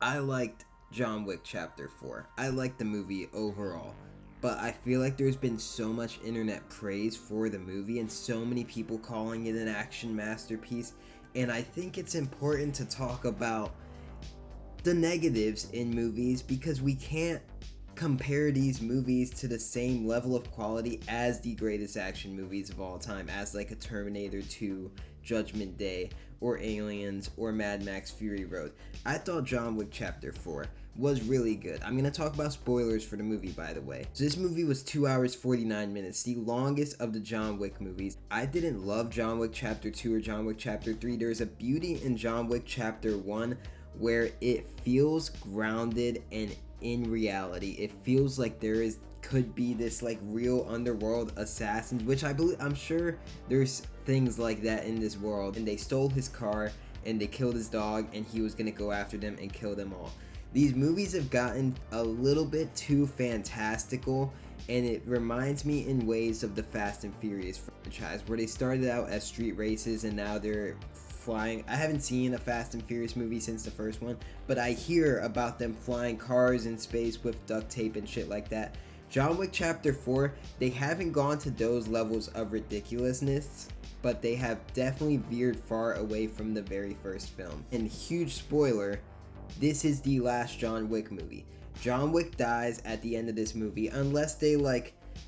I liked John Wick Chapter 4. I liked the movie overall. But I feel like there's been so much internet praise for the movie and so many people calling it an action masterpiece. And I think it's important to talk about the negatives in movies because we can't compare these movies to the same level of quality as the greatest action movies of all time, as like a Terminator 2, Judgment Day, or Aliens, or Mad Max Fury Road. I thought John Wick Chapter 4 was really good. I'm gonna talk about spoilers for the movie, by the way. So this movie was 2 hours 49 minutes, the longest of the John Wick movies. I didn't love John Wick Chapter 2 or John Wick Chapter 3. There's a beauty in John Wick Chapter 1 where it feels grounded and in reality. It feels like there could be this like real underworld assassins, which I'm sure there's things like that in this world. And they stole his car and they killed his dog and he was gonna go after them and kill them all. These movies have gotten a little bit too fantastical, and it reminds me in ways of the Fast and Furious franchise, where they started out as street races and now they're flying. I haven't seen a Fast and Furious movie since the first one, but I hear about them flying cars in space with duct tape and shit like that. John Wick Chapter 4, they haven't gone to those levels of ridiculousness, but they have definitely veered far away from the very first film. And huge spoiler, this is the last John Wick movie. John Wick dies at the end of this movie, unless they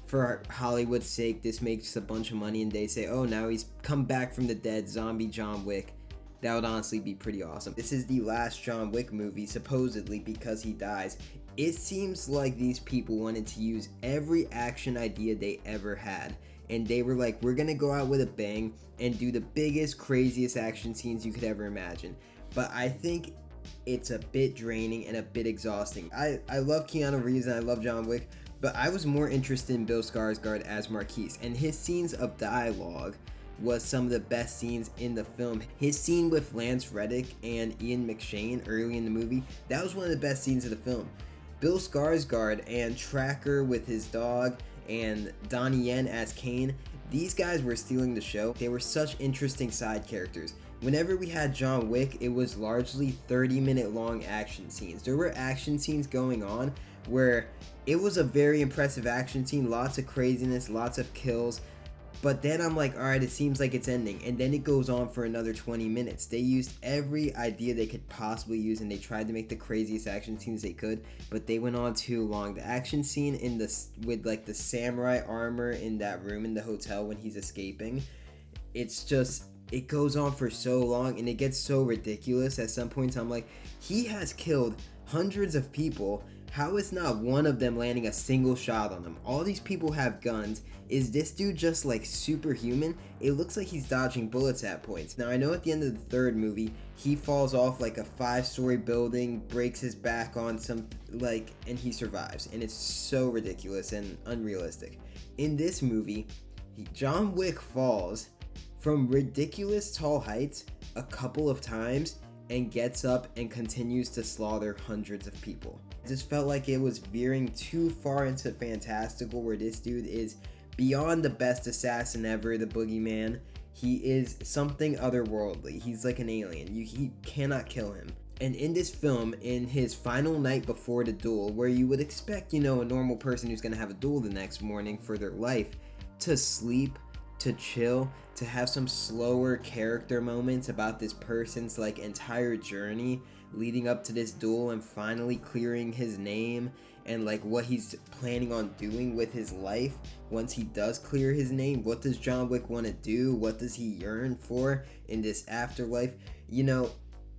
for Hollywood's sake, this makes a bunch of money and they say, oh, now he's come back from the dead, zombie John Wick. That would honestly be pretty awesome. This is the last John Wick movie, supposedly, because he dies. It seems like these people wanted to use every action idea they ever had. And they were like, we're gonna go out with a bang and do the biggest, craziest action scenes you could ever imagine. But I think it's a bit draining and a bit exhausting. I love Keanu Reeves and I love John Wick, but I was more interested in Bill Skarsgård as Marquise, and his scenes of dialogue was some of the best scenes in the film. His scene with Lance Reddick and Ian McShane early in the movie, that was one of the best scenes of the film. Bill Skarsgård and Tracker with his dog and Donnie Yen as Kane, these guys were stealing the show. They were such interesting side characters. Whenever we had John Wick, it was largely 30-minute long action scenes. There were action scenes going on where it was a very impressive action scene, lots of craziness, lots of kills, but then I'm like, alright, it seems like it's ending, and then it goes on for another 20 minutes. They used every idea they could possibly use, and they tried to make the craziest action scenes they could, but they went on too long. The action scene with like the samurai armor in that room in the hotel when he's escaping, it goes on for so long and it gets so ridiculous. At some points I'm like, he has killed hundreds of people. How is not one of them landing a single shot on them? All these people have guns. Is this dude just like superhuman? It looks like he's dodging bullets at points. Now I know at the end of the third movie, he falls off like a 5-story building, breaks his back on and he survives. And it's so ridiculous and unrealistic. In this movie, John Wick falls from ridiculous tall heights a couple of times and gets up and continues to slaughter hundreds of people. It just felt like it was veering too far into fantastical, where this dude is beyond the best assassin ever, the boogeyman. He is something otherworldly. He's like an alien. He cannot kill him. And in this film, in his final night before the duel, where you would expect, a normal person who's gonna have a duel the next morning for their life to sleep, to chill, to have some slower character moments about this person's entire journey leading up to this duel and finally clearing his name, and what he's planning on doing with his life once he does clear his name. What does John Wick want to do? What does he yearn for in this afterlife?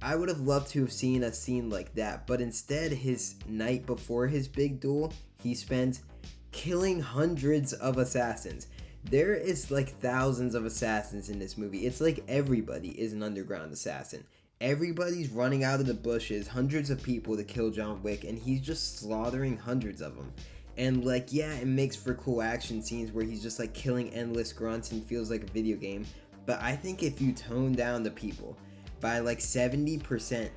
I would have loved to have seen a scene like that, but instead, his night before his big duel, he spends killing hundreds of assassins. There is thousands of assassins in this movie. It's like everybody is an underground assassin. Everybody's running out of the bushes, hundreds of people to kill John Wick, and he's just slaughtering hundreds of them. And it makes for cool action scenes where he's just killing endless grunts and feels like a video game. But I think if you tone down the people by 70%,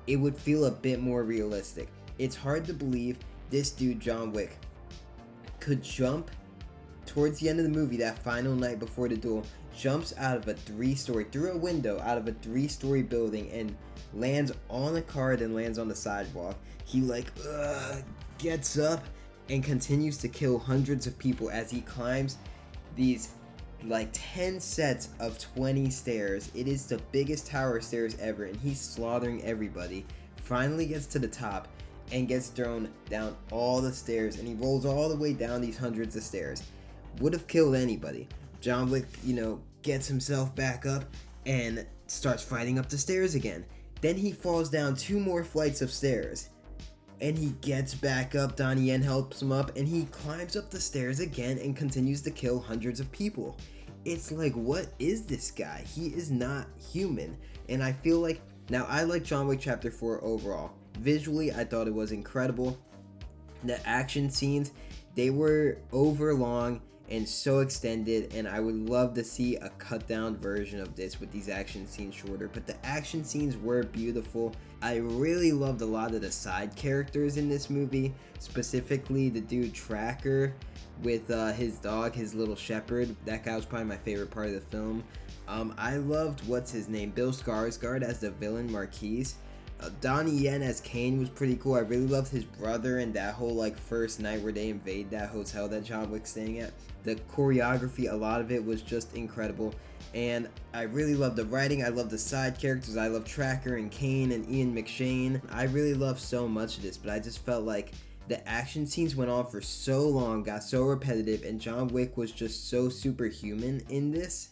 it would feel a bit more realistic. It's hard to believe this dude, John Wick, could jump towards the end of the movie, that final night before the duel, jumps out of a through a window out of a 3-story building and lands on a car, then lands on the sidewalk. He gets up and continues to kill hundreds of people as he climbs these 10 sets of 20 stairs. It is the biggest tower of stairs ever, and he's slaughtering everybody. Finally gets to the top and gets thrown down all the stairs, and he rolls all the way down these hundreds of stairs. Would have killed anybody. John Wick, gets himself back up and starts fighting up the stairs again. Then he falls down 2 more flights of stairs, and he gets back up. Donnie Yen helps him up, and he climbs up the stairs again and continues to kill hundreds of people. It's like, what is this guy? He is not human. And I feel like, now I like John Wick Chapter 4 overall. Visually, I thought it was incredible. The action scenes, they were overlong and so extended, and I would love to see a cut down version of this with these action scenes shorter, but the action scenes were beautiful. I really loved a lot of the side characters in this movie, specifically the dude Tracker with his dog, his little shepherd. That guy was probably my favorite part of the film. I loved, what's his name, Bill Skarsgård as the villain Marquise. Donnie Yen as Kane was pretty cool. I really loved his brother and that whole first night where they invade that hotel that John Wick's staying at. The choreography, a lot of it was just incredible, and I really loved the writing. I loved the side characters. I love Tracker and Kane and Ian McShane. I really loved so much of this, but I just felt like the action scenes went on for so long, got so repetitive, and John Wick was just so superhuman in this.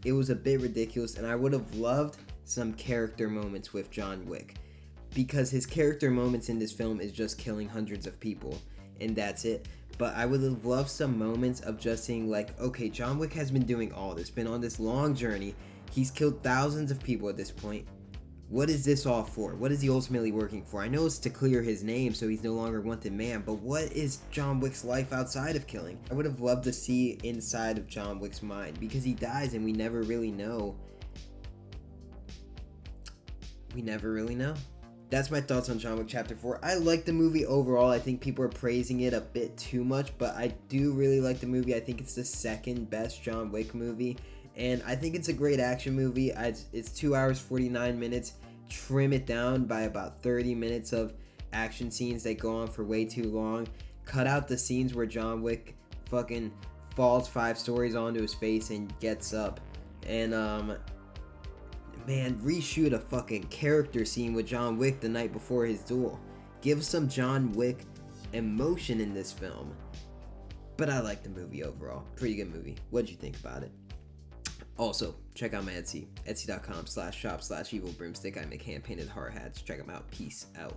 It was a bit ridiculous, and I would have loved some character moments with John Wick, because his character moments in this film is just killing hundreds of people, and that's it. But I would have loved some moments of just seeing okay, John Wick has been doing all this, been on this long journey, he's killed thousands of people at this point. What is this all for? What is he ultimately working for? I know it's to clear his name so he's no longer a wanted man, but what is John Wick's life outside of killing? I would have loved to see inside of John Wick's mind, because he dies and we never really know. That's my thoughts on John Wick Chapter 4. I like the movie overall. I think people are praising it a bit too much, but I do really like the movie. I think it's the second best John Wick movie, and I think it's a great action movie. It's 2 hours 49 minutes. Trim it down by about 30 minutes of action scenes that go on for way too long. Cut out the scenes where John Wick fucking falls 5 stories onto his face and gets up. And man, reshoot a fucking character scene with John Wick the night before his duel. Give some John Wick emotion in this film. But I like the movie overall. Pretty good movie. What'd you think about it? Also, check out my Etsy. Etsy.com/shop/evilbroomstick. I make hand-painted hard hats. Check them out. Peace out.